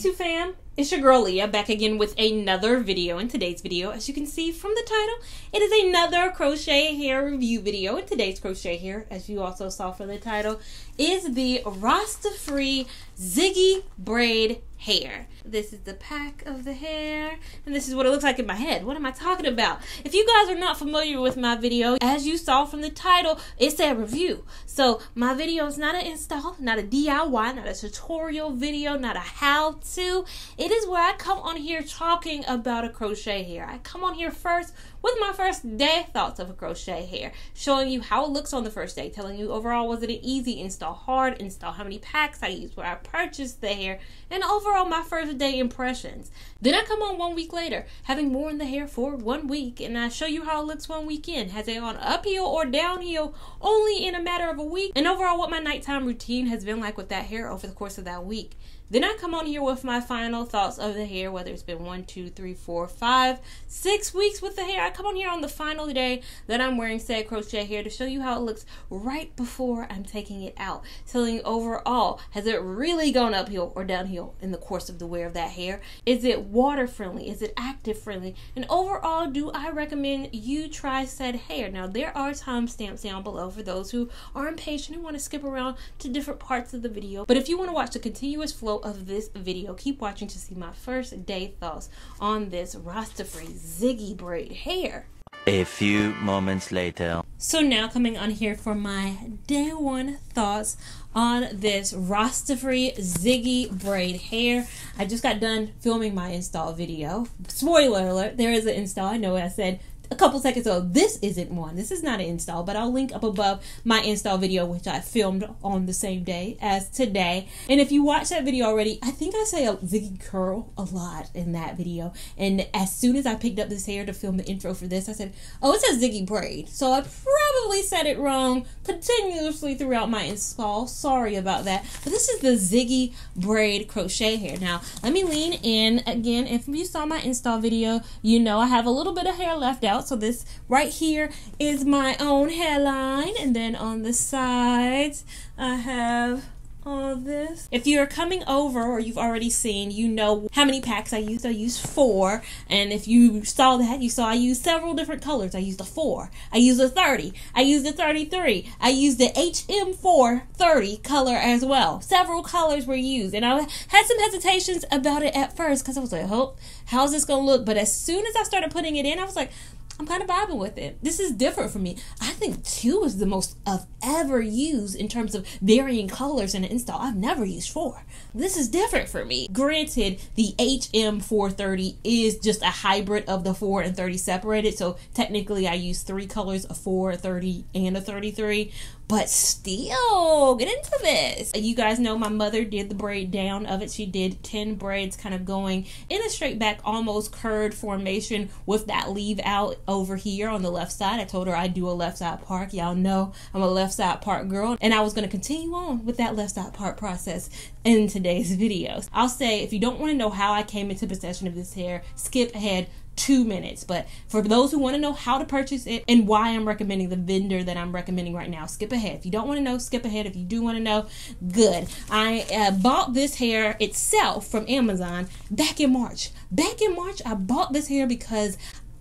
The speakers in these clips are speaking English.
YouTube fam, it's your girl Leah back again with another video. In today's video, as you can see from the title, it is another crochet hair review video. In today's crochet hair, as you also saw from the title, is the Rasta Free Ziggy Braid hair. This is the pack of the hair, and this is what it looks like in my head. What am I talking about? If you guys are not familiar with my video, as you saw from the title, it's a review. So my video is not an install, not a DIY, not a tutorial video, not a how-to. It is where I come on here talking about a crochet hair. I come on here first with my first day thoughts of a crochet hair, showing you how it looks on the first day, telling you overall was it an easy install, hard install, how many packs I used, where I purchased the hair, and overall my first day impressions. Then I come on 1 week later, having worn the hair for 1 week, and I show you how it looks 1 week in. Has it gone uphill or downhill only in a matter of a week, and overall what my nighttime routine has been like with that hair over the course of that week. Then I come on here with my final thoughts of the hair, whether it's been 1, 2, 3, 4, 5, 6 weeks with the hair. I come on here on the final day that I'm wearing said crochet hair to show you how it looks right before I'm taking it out. Telling you overall, has it really gone uphill or downhill in the course of the wear of that hair? Is it water friendly? Is it active friendly? And overall, do I recommend you try said hair? Now, there are timestamps down below for those who are impatient and want to skip around to different parts of the video. But if you want to watch the continuous flow of this video, keep watching to see my first day thoughts on this Rasta Free Ziggy Braid hair. A few moments later. So now coming on here for my day one thoughts on this Rasta Free Ziggy Braid hair. I just got done filming my install video. Spoiler alert, there is an install. I know I said a couple seconds ago, this isn't one. This is not an install, but I'll link up above my install video, which I filmed on the same day as today. And if you watch that video already, I think I say a Ziggy curl a lot in that video. And as soon as I picked up this hair to film the intro for this, I said, oh, it says Ziggy Braid. So I probably said it wrong continuously throughout my install. Sorry about that. But this is the Ziggy Braid crochet hair. Now, let me lean in. Again, if you saw my install video, you know I have a little bit of hair left out. So this right here is my own hairline, and then on the sides I have all this. If you're coming over or you've already seen, you know how many packs I used. I used 4, and if you saw that, you saw I used several different colors. I used a 4, I used a 30, I used a 33, I used the HM430 color as well. Several colors were used, and I had some hesitations about it at first because I was like, oh, how's this gonna look? But as soon as I started putting it in, I was like, I'm kind of vibing with it. This is different for me. I think 2 is the most I've ever used in terms of varying colors in an install. I've never used 4. This is different for me. Granted, the HM430 is just a hybrid of the 4 and 30 separated. So technically I use 3 colors, a 4, a 30, and a 33. But still, get into this. You guys know my mother did the braid down of it. She did 10 braids kind of going in a straight back, almost curved formation with that leave out over here on the left side. I told her I'd do a left side part. Y'all know I'm a left side part girl. And I was going to continue on with that left side part process in today's videos. I'll say if you don't want to know how I came into possession of this hair, skip ahead 2 minutes. But for those who want to know how to purchase it and why I'm recommending the vendor that I'm recommending right now, skip ahead. If you don't want to know, skip ahead. If you do want to know, good. I bought this hair itself from Amazon back in March. Back in March, I bought this hair because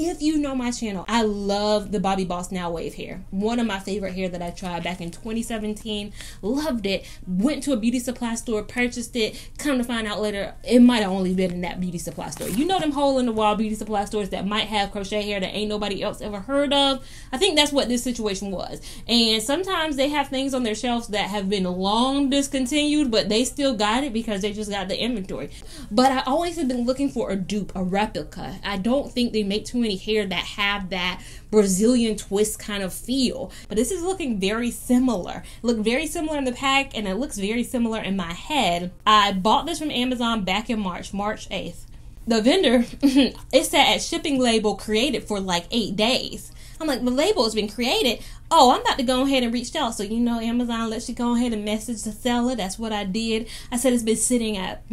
if you know my channel, I love the Bobbi Boss Now Wave hair. One of my favorite hair that I tried back in 2017. Loved it. Went to a beauty supply store, purchased it. Come to find out later, it might have only been in that beauty supply store. You know them hole-in-the-wall beauty supply stores that might have crochet hair that ain't nobody else ever heard of? I think that's what this situation was. And sometimes they have things on their shelves that have been long discontinued, but they still got it because they just got the inventory. But I always have been looking for a dupe, a replica. I don't think they make too many hair that have that Brazilian twist kind of feel, but this is looking very similar. Look very similar in the pack, and it looks very similar in my head. I bought this from Amazon back in March 8th. The vendor, it said at shipping label created for like 8 days. I'm like, the label has been created. Oh, I'm about to go ahead and reach out. So, you know, Amazon lets you go ahead and message the seller. That's what I did. I said it's been sitting at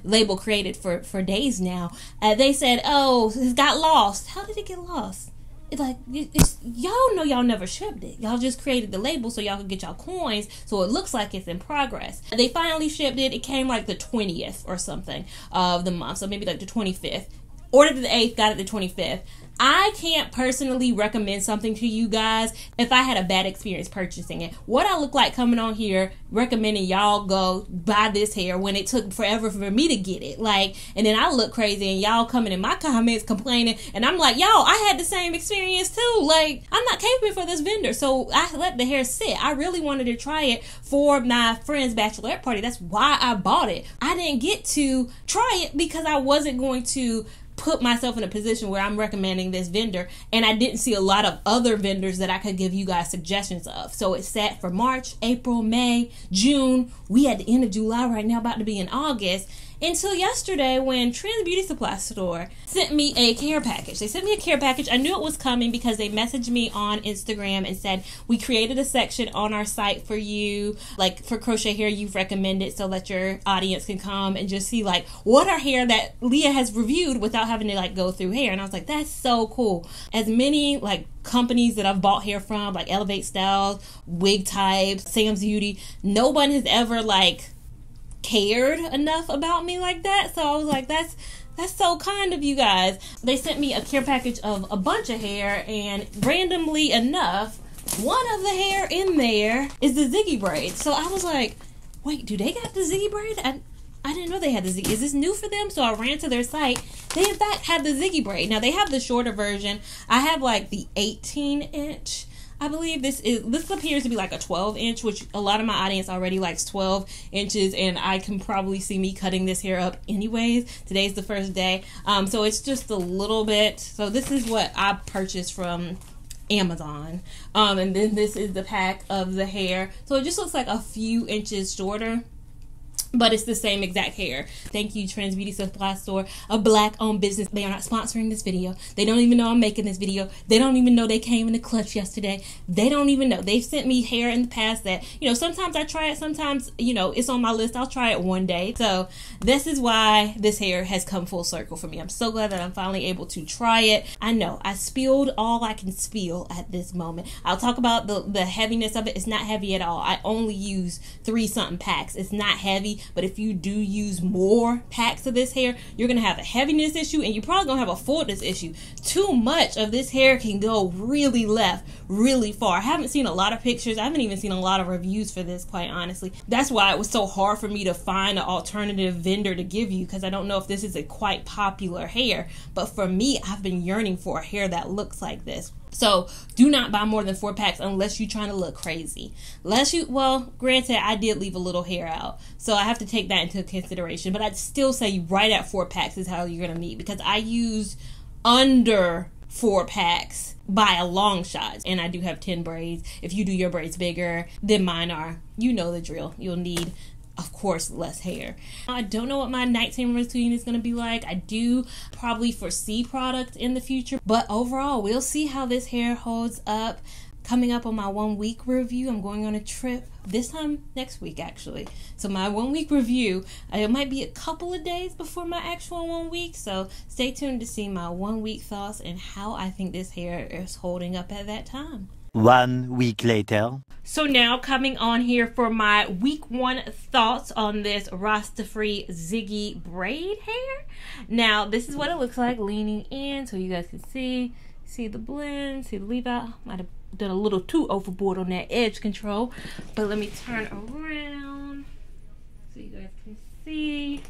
label created for days now. They said, oh, it got lost. How did it get lost? it's like, it's, y'all know y'all never shipped it. Y'all just created the label so y'all could get y'all coins, so it looks like it's in progress. They finally shipped it. It came like the 20th or something of the month, so maybe like the 25th. Ordered the 8th, got it the 25th. I can't personally recommend something to you guys if I had a bad experience purchasing it. What I look like coming on here recommending y'all go buy this hair when it took forever for me to get it. Like, and then I look crazy and y'all coming in my comments complaining, and I'm like, y'all, I had the same experience too. Like, I'm not capable for this vendor. So I let the hair sit. I really wanted to try it for my friend's bachelorette party. That's why I bought it. I didn't get to try it because I wasn't going to put myself in a position where I'm recommending this vendor, and I didn't see a lot of other vendors that I could give you guys suggestions of. So it's set for March, April, May, June. We at the end of July right now, about to be in August. Until yesterday when Trends Beauty Supply Store sent me a care package. They sent me a care package. I knew it was coming because they messaged me on Instagram and said, we created a section on our site for you, like for crochet hair you've recommended, so that your audience can come and just see like what are hair that Leah has reviewed without having to like go through hair. And I was like, that's so cool. As many like companies that I've bought hair from, like Elevate Styles, Wig Types, Sam's Beauty, no one has ever like cared enough about me like that. So I was like, that's so kind of you guys. They sent me a care package of a bunch of hair, and randomly enough, one of the hair in there is the Ziggy braid. So I was like, wait, do they got the Ziggy braid? I didn't know they had the Ziggy. Is this new for them? So I ran to their site. They in fact have the Ziggy braid. Now they have the shorter version. I have like the 18-inch. I believe this appears to be like a 12-inch, which a lot of my audience already likes 12 inches, and I can probably see me cutting this hair up anyways. Today's the first day. So it's just a little bit. So this is what I purchased from Amazon. And then this is the pack of the hair. So it just looks like a few inches shorter, but it's the same exact hair. Thank you, Trends Beauty Supply Store, a Black-owned business. They are not sponsoring this video. They don't even know I'm making this video. They don't even know they came in the clutch yesterday. They don't even know. They've sent me hair in the past that, you know, sometimes I try it. Sometimes, you know, it's on my list. I'll try it one day. So this is why this hair has come full circle for me. I'm so glad that I'm finally able to try it. I know I spilled all I can spill at this moment. I'll talk about the heaviness of it. It's not heavy at all. I only use 3-something packs. It's not heavy. But if you do use more packs of this hair, you're going to have a heaviness issue, and you're probably going to have a fullness issue. Too much of this hair can go really left, really far. I haven't seen a lot of pictures. I haven't even seen a lot of reviews for this, quite honestly. That's why it was so hard for me to find an alternative vendor to give you, because I don't know if this is a quite popular hair. But for me, I've been yearning for a hair that looks like this. So do not buy more than 4 packs unless you're trying to look crazy. Well, granted, I did leave a little hair out, so I have to take that into consideration. But I'd still say right at 4 packs is how you're going to need, because I used under 4 packs by a long shot, and I do have 10 braids. If you do your braids bigger than mine are, you know the drill. You'll need, of course, less hair. I don't know what my nighttime routine is going to be like. I do probably foresee product in the future, but overall, we'll see how this hair holds up. Coming up on my 1-week review, I'm going on a trip this time next week, actually. So my 1-week review, it might be a couple of days before my actual 1 week. So stay tuned to see my 1-week thoughts and how I think this hair is holding up at that time. 1 week later. So now coming on here for my week 1 thoughts on this Rasta-free Ziggy braid hair. Now this is what it looks like leaning in, so you guys can see the blend, see the leave out. Might have done a little too overboard on that edge control, but let me turn around so you guys can see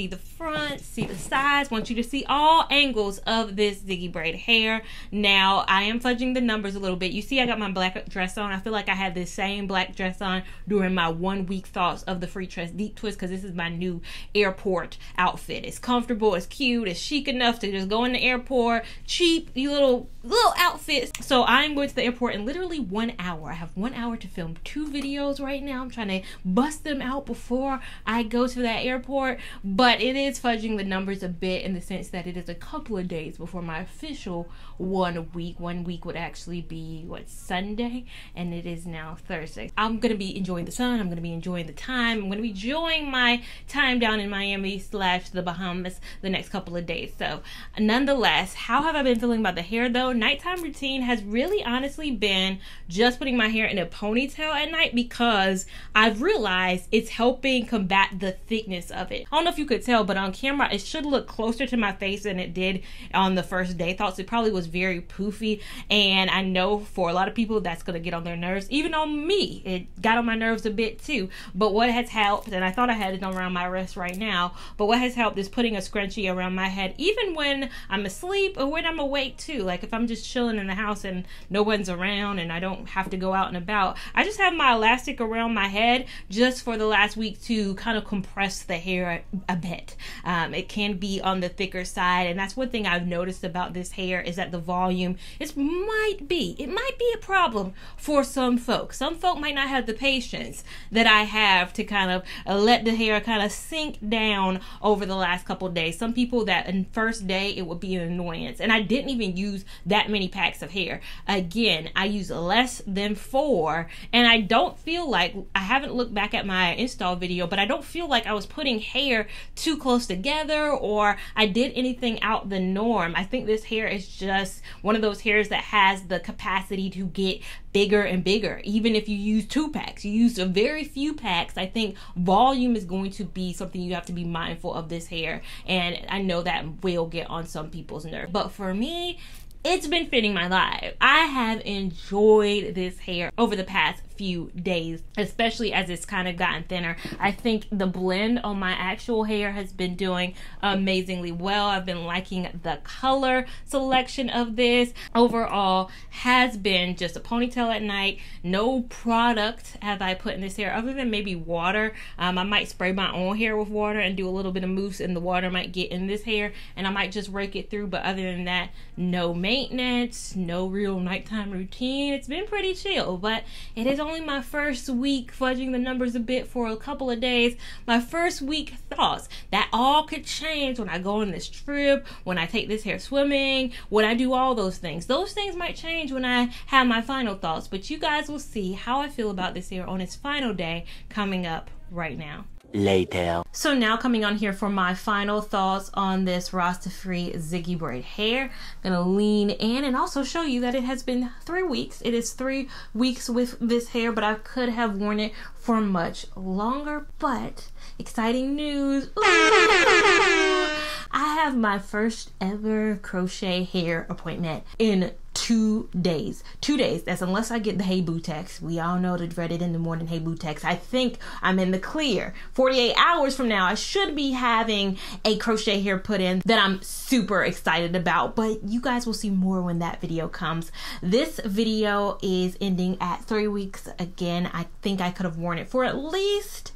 the front, see the sides. Want you to see all angles of this Ziggy braid hair. Now I am fudging the numbers a little bit. You see I got my black dress on. I feel like I had this same black dress on during my 1-week thoughts of the Freetress Deep Twist, because this is my new airport outfit. It's comfortable, it's cute, it's chic enough to just go in the airport. Cheap, you little outfits. So I'm going to the airport in literally 1 hour. I have 1 hour to film 2 videos right now. I'm trying to bust them out before I go to that airport. but it is fudging the numbers a bit in the sense that it is a couple of days before my official 1 week. 1 week would actually be Sunday, and it is now Thursday. I'm gonna be enjoying the sun. I'm gonna be enjoying the time. I'm gonna be enjoying my time down in Miami / the Bahamas the next couple of days. So nonetheless, how have I been feeling about the hair though? Nighttime routine has really honestly been just putting my hair in a ponytail at night, because I've realized it's helping combat the thickness of it. I don't know if you could tell, but on camera it should look closer to my face than it did on the first day thoughts. It probably was very poofy, and I know for a lot of people that's gonna get on their nerves. Even on me, it got on my nerves a bit too. But what has helped, and I thought I had it around my wrist right now, but what has helped is putting a scrunchie around my head, even when I'm asleep or when I'm awake too. Like if I'm just chilling in the house and no one's around and I don't have to go out and about, I just have my elastic around my head just for the last week to kind of compress the hair a bit. It can be on the thicker side, and that's one thing I've noticed about this hair is that the volume it might be a problem for some folks. Some folk might not have the patience that I have to kind of let the hair kind of sink down over the last couple of days. Some people that in first day it would be an annoyance, and I didn't even use that many packs of hair. Again, I use less than 4, and I don't feel like, I haven't looked back at my install video, but I don't feel like I was putting hair too close together or I did anything out the norm. I think this hair is just one of those hairs that has the capacity to get bigger and bigger. Even if you use 2 packs, you use a very few packs, I think volume is going to be something you have to be mindful of this hair, and I know that will get on some people's nerves. But for me, it's been fitting my life. I have enjoyed this hair over the past few days, especially as it's kind of gotten thinner. I think the blend on my actual hair has been doing amazingly well. I've been liking the color selection of this. Overall, has been just a ponytail at night. No product have I put in this hair other than maybe water. I might spray my own hair with water and do a little bit of mousse, and the water might get in this hair and I might just rake it through. But other than that, no maintenance, no real nighttime routine. It's been pretty chill, but it is only my first week, fudging the numbers a bit for a couple of days. My first week thoughts. That all could change when I go on this trip, when I take this hair swimming, when I do all those things. Those things might change when I have my final thoughts, but you guys will see how I feel about this hair on its final day coming up right now. Later. So now coming on here for my final thoughts on this Rasta-free Ziggy braid hair. I'm gonna lean in and also show you that it has been 3 weeks. It is 3 weeks with this hair, but I could have worn it for much longer. But exciting news. Ooh. I have my first ever crochet hair appointment in 2 days. 2 days. That's unless I get the Hey Boo text. We all know the dreaded in the morning Hey Boo text. I think I'm in the clear. 48 hours from now, I should be having a crochet hair put in that I'm super excited about, but you guys will see more when that video comes. This video is ending at 3 weeks. Again, I think I could have worn it for at least,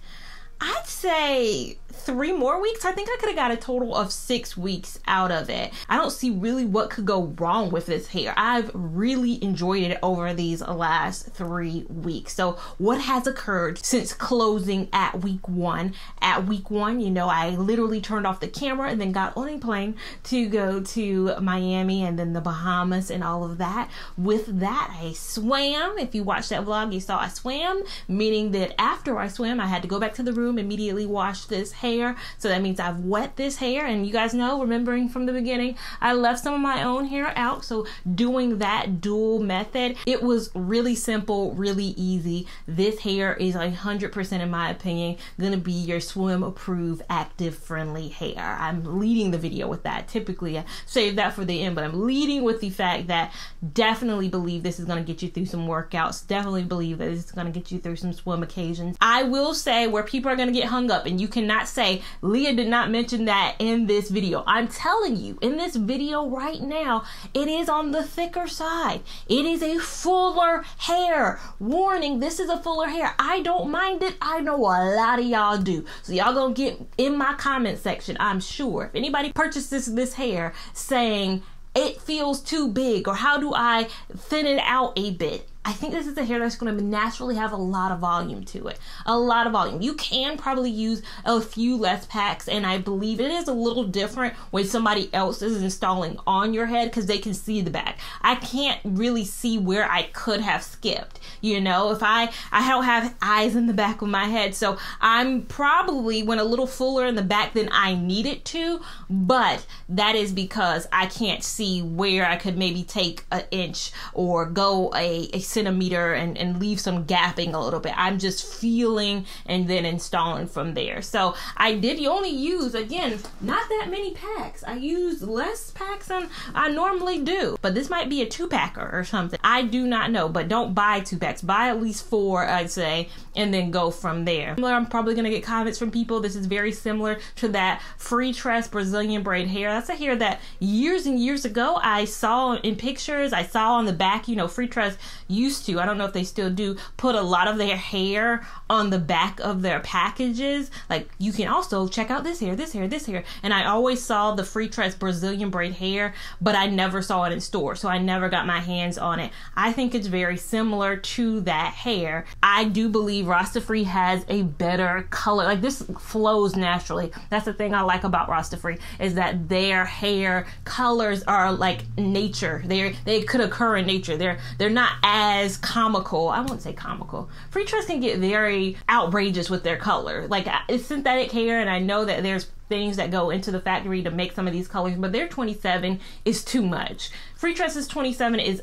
I'd say 3 more weeks. I think I could have got a total of 6 weeks out of it. I don't see really what could go wrong with this hair. I've really enjoyed it over these last 3 weeks. So what has occurred since closing at week 1? At week 1, you know, I literally turned off the camera and then got on a plane to go to Miami and then the Bahamas and all of that. With that, I swam. If you watched that vlog, you saw I swam, meaning that after I swam, I had to go back to the room, immediately wash this hair. So that means I've wet this hair, and you guys know, remembering from the beginning, I left some of my own hair out. So doing that dual method, it was really simple, really easy. This hair is 100%, in my opinion, gonna be your swim approved, active friendly hair. I'm leading the video with that. Typically I save that for the end, but I'm leading with the fact that definitely believe this is gonna get you through some workouts. Definitely believe that this is gonna get you through some swim occasions. I will say where people are gonna get hung up, and you cannot say Leah did not mention that in this video. I'm telling you, in this video right now, it is on the thicker side. It is a fuller hair. Warning, this is a fuller hair. I don't mind it. I know a lot of y'all do. So y'all gonna get in my comment section, I'm sure. If anybody purchases this hair saying it feels too big or how do I thin it out a bit, I think this is a hair that's going to naturally have a lot of volume to it. A lot of volume. You can probably use a few less packs, and I believe it is a little different when somebody else is installing on your head because they can see the back. I can't really see where I could have skipped. You know, if I don't have eyes in the back of my head, so I'm probably went a little fuller in the back than I needed to, but that is because I can't see where I could maybe take an inch or go a centimeter and leave some gapping a little bit. I'm just feeling and then installing from there. So I did only use, again, not that many packs. I used less packs than I normally do, but this might be a 2-packer or something. I do not know, but don't buy 2 packs. Buy at least 4, I'd say, and then go from there. I'm probably going to get comments from people. This is very similar to that Freetress Brazilian braid hair. That's a hair that years and years ago I saw in pictures. I saw on the back, you know, Freetress used to, I don't know if they still do, put a lot of their hair on the back of their packages. Like, you can also check out this hair, this hair, this hair. And I always saw the Freetress Brazilian braid hair, but I never saw it in store, so I never got my hands on it. I think it's very similar to that hair. I do believe Rasta Free has a better color. Like, this flows naturally. That's the thing I like about Rasta Free, is that their hair colors are like nature. They could occur in nature. They're not as comical. I won't say comical. Freetress can get very outrageous with their color. Like, it's synthetic hair, and I know that there's things that go into the factory to make some of these colors, but their 27 is too much. Freetress's 27 is,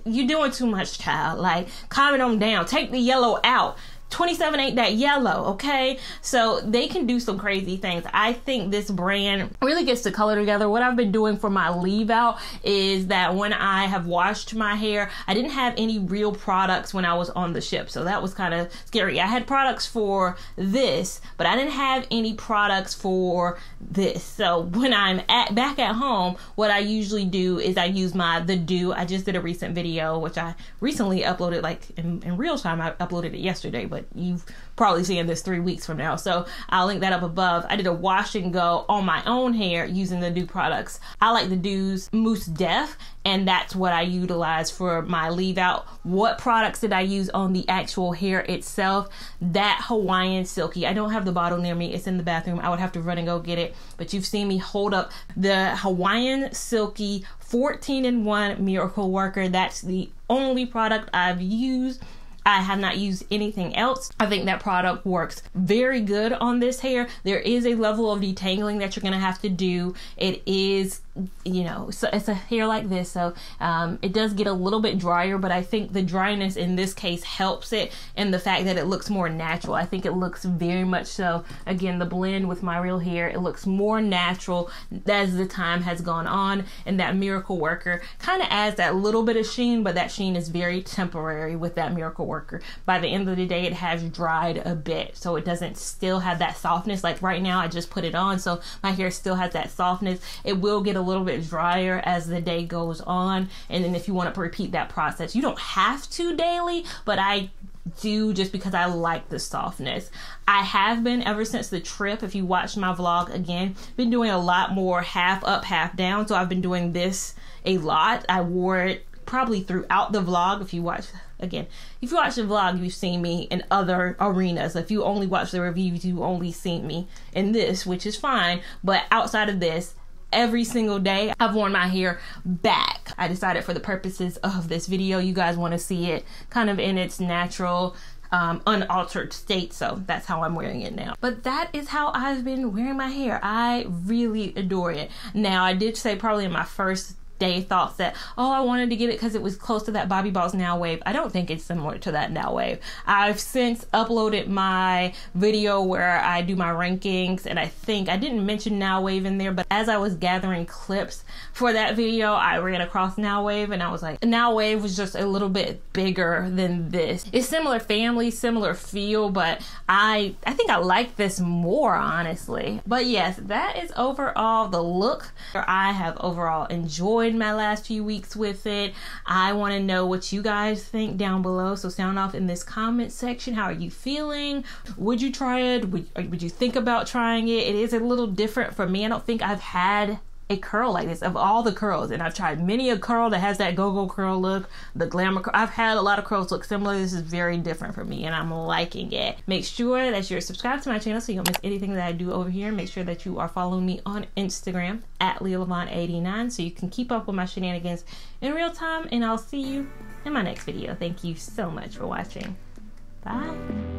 you're doing too much, child. Like, calm it on down. Take the yellow out. 27 ain't that yellow, okay? So they can do some crazy things. I think this brand really gets the color together. What I've been doing for my leave out is that when I have washed my hair, I didn't have any real products when I was on the ship, so that was kind of scary. I had products for this, but I didn't have any products for this. So when I'm back at home, what I usually do is I use The Dew. I just did a recent video, which I recently uploaded, like in real time. I uploaded it yesterday, but you've probably seen this 3 weeks from now, so I'll link that up above. I did a wash and go on my own hair using the Dew products. I like the Dew's Mousse Def, and that's what I utilize for my leave out. What products did I use on the actual hair itself? That Hawaiian Silky. I don't have the bottle near me. It's in the bathroom. I would have to run and go get it, but you've seen me hold up the Hawaiian Silky 14-in-1 Miracle Worker. That's the only product I've used. I have not used anything else. I think that product works very good on this hair. There is a level of detangling that you're gonna have to do. It is, you know, so it's a hair like this, so it does get a little bit drier, but I think the dryness in this case helps it, and the fact that it looks more natural. I think it looks very much so. Again, the blend with my real hair, it looks more natural as the time has gone on, and that Miracle Worker kind of adds that little bit of sheen, but that sheen is very temporary with that Miracle Worker. By the end of the day, it has dried a bit, so it doesn't still have that softness. Like right now, I just put it on, so my hair still has that softness. It will get a little bit drier as the day goes on, and then if you want to repeat that process, you don't have to daily, but I do just because I like the softness. I have been, ever since the trip, if you watched my vlog, again, been doing a lot more half up, half down, so I've been doing this a lot. I wore it probably throughout the vlog. If you watch, again, if you watch the vlog, you've seen me in other arenas. If you only watch the reviews, you only seen me in this, which is fine, but outside of this, every single day I've worn my hair back. I decided for the purposes of this video, you guys want to see it kind of in its natural unaltered state, so that's how I'm wearing it now. But that is how I've been wearing my hair. I really adore it. Now, I did say probably in my first day thoughts that, oh, I wanted to get it because it was close to that Bobbi Boss Now Wave. I don't think it's similar to that Now Wave. I've since uploaded my video where I do my rankings, and I think I didn't mention Now Wave in there, but as I was gathering clips for that video, I ran across Now Wave, and I was like, Now Wave was just a little bit bigger than this. It's similar family, similar feel, but I think I like this more, honestly. But yes, that is overall the look. I have overall enjoyed my last few weeks with it. I want to know what you guys think down below, so sound off in this comment section. How are you feeling? Would you try it? Would you think about trying it? It is a little different for me. I don't think I've had a curl like this of all the curls. And I've tried many a curl that has that go-go curl look, the glamour curl. I've had a lot of curls look similar. This is very different for me and I'm liking it. Make sure that you're subscribed to my channel so you don't miss anything that I do over here. Make sure that you are following me on Instagram at LeaLevon89 so you can keep up with my shenanigans in real time, and I'll see you in my next video. Thank you so much for watching. Bye.